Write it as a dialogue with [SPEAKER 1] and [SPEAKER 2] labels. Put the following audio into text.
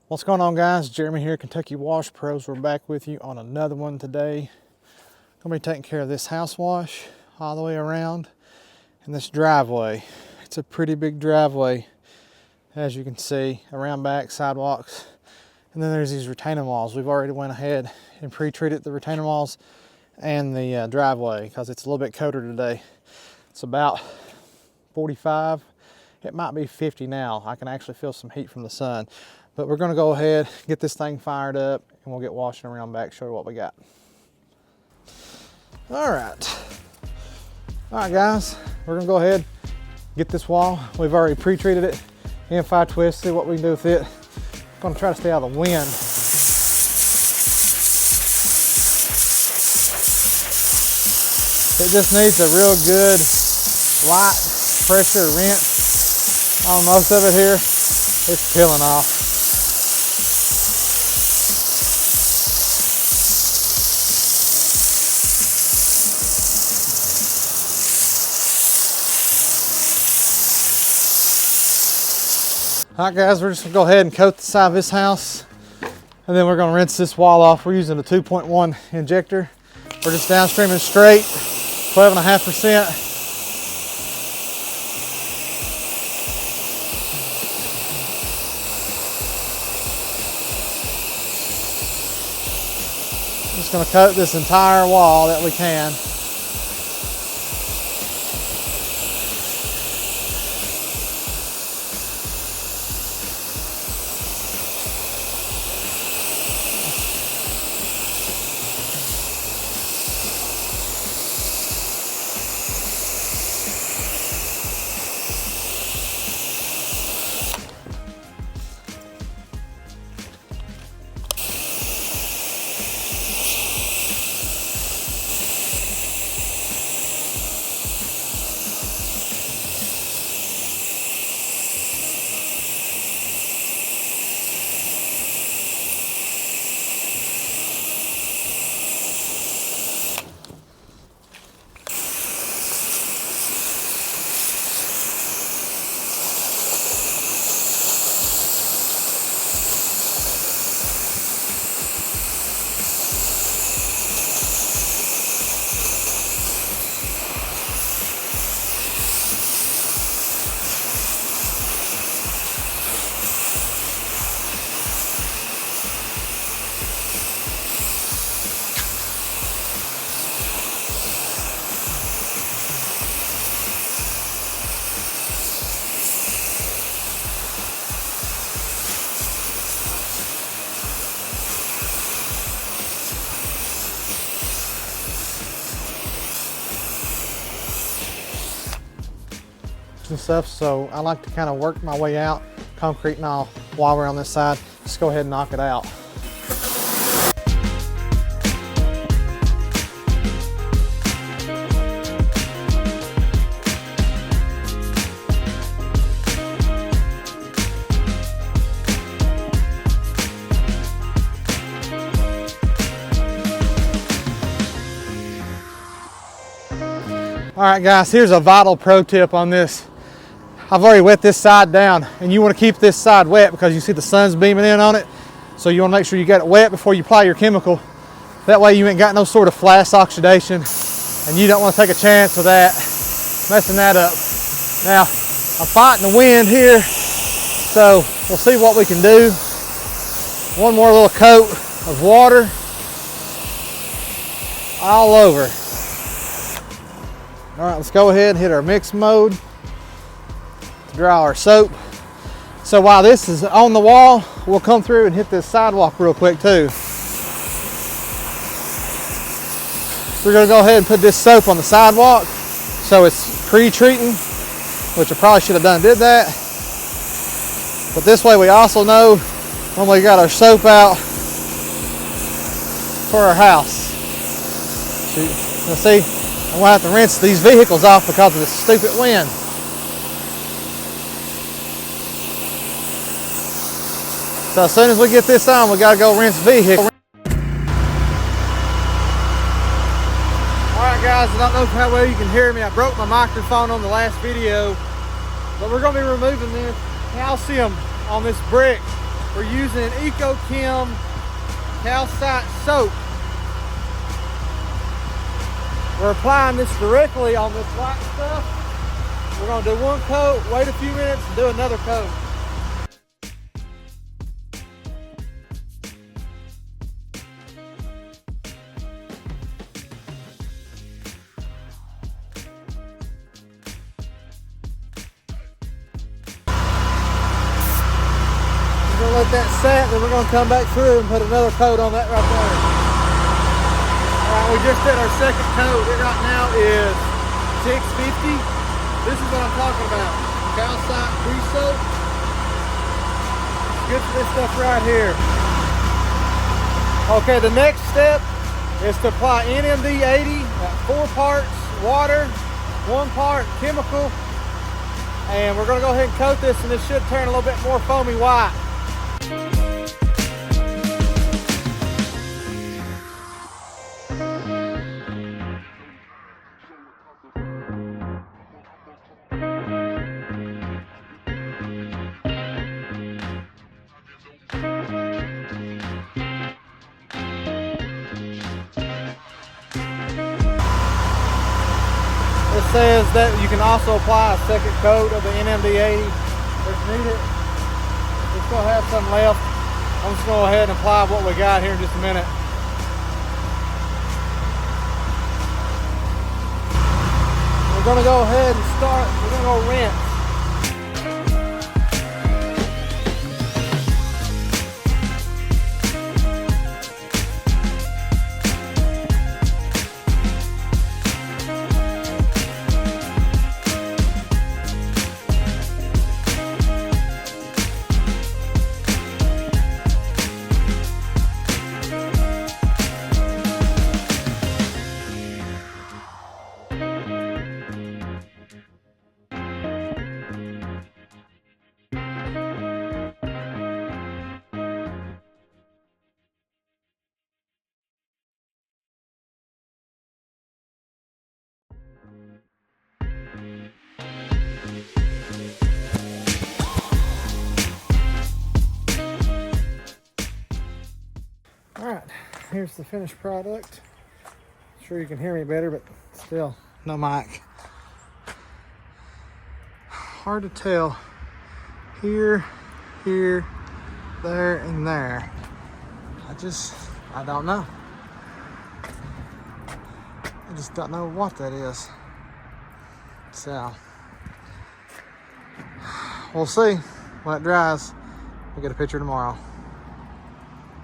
[SPEAKER 1] What's going on, guys? Jeremy here, Kentucky Wash Pros. We're back with you on another one today. Gonna be taking care of this house wash all the way around and this driveway. It's a pretty big driveway, as you can see, around back, sidewalks, and then there's these retaining walls. We've already went ahead and pre-treated the retaining walls and the driveway because it's a little bit colder today. It's about 45. It might be 50 now. I can actually feel some heat from the sun. But we're gonna go ahead, get this thing fired up, and we'll get washing around back, show you what we got. All right guys, we're gonna go ahead, get this wall. We've already pre-treated it, M5 twist, see what we can do with it. I'm gonna try to stay out of the wind. It just needs a real good light pressure rinse on most of it here. It's peeling off. All right guys, we're just gonna go ahead and coat the side of this house, and then we're gonna rinse this wall off. We're using a 2.1 injector. We're just downstreaming straight, 12.5%. Just gonna coat this entire wall that we can. And stuff, so I like to kind of work my way out, concrete and all, while we're on this side. Just go ahead and knock it out. All right guys, here's a vital pro tip on this. I've already wet this side down, and you want to keep this side wet because you see the sun's beaming in on it. So you want to make sure you get it wet before you apply your chemical. That way you ain't got no sort of flash oxidation, and you don't want to take a chance with that, messing that up. Now, I'm fighting the wind here, so we'll see what we can do. One more little coat of water all over. All right, let's go ahead and hit our mix mode to dry our soap. So while this is on the wall, we'll come through and hit this sidewalk real quick too. We're gonna go ahead and put this soap on the sidewalk so it's pre-treating, which I probably should have did that. But this way we also know when we got our soap out for our house. Let's see. I'm gonna have to rinse these vehicles off because of this stupid wind. So as soon as we get this on, we gotta go rinse the vehicle. All right guys, I don't know how well you can hear me. I broke my microphone on the last video, but we're gonna be removing this calcium on this brick We're using an EcoChem calcite soap. We're applying this directly on this white stuff. We're gonna do one coat, wait a few minutes, and do another coat. We're gonna let that set, then we're gonna come back through and put another coat on that right there. All right, we just did our second coat. It right now is 650. This is what I'm talking about. Calcite pre-soap. Good for this stuff right here. Okay, the next step is to apply NMD 80, 4 parts water, 1 part chemical, and we're gonna go ahead and coat this, and this should turn a little bit more foamy white. It says that you can also apply a second coat of the NMD 80 if needed. We still have some left. I'm just going to go ahead and apply what we got here in just a minute. We're going to go ahead and start. We're going to go rinse. All right, here's the finished product. I'm sure you can hear me better, but still, no mic. Hard to tell. Here, there, and there. I don't know. I just don't know what that is. So, we'll see when it dries. We'll get a picture tomorrow.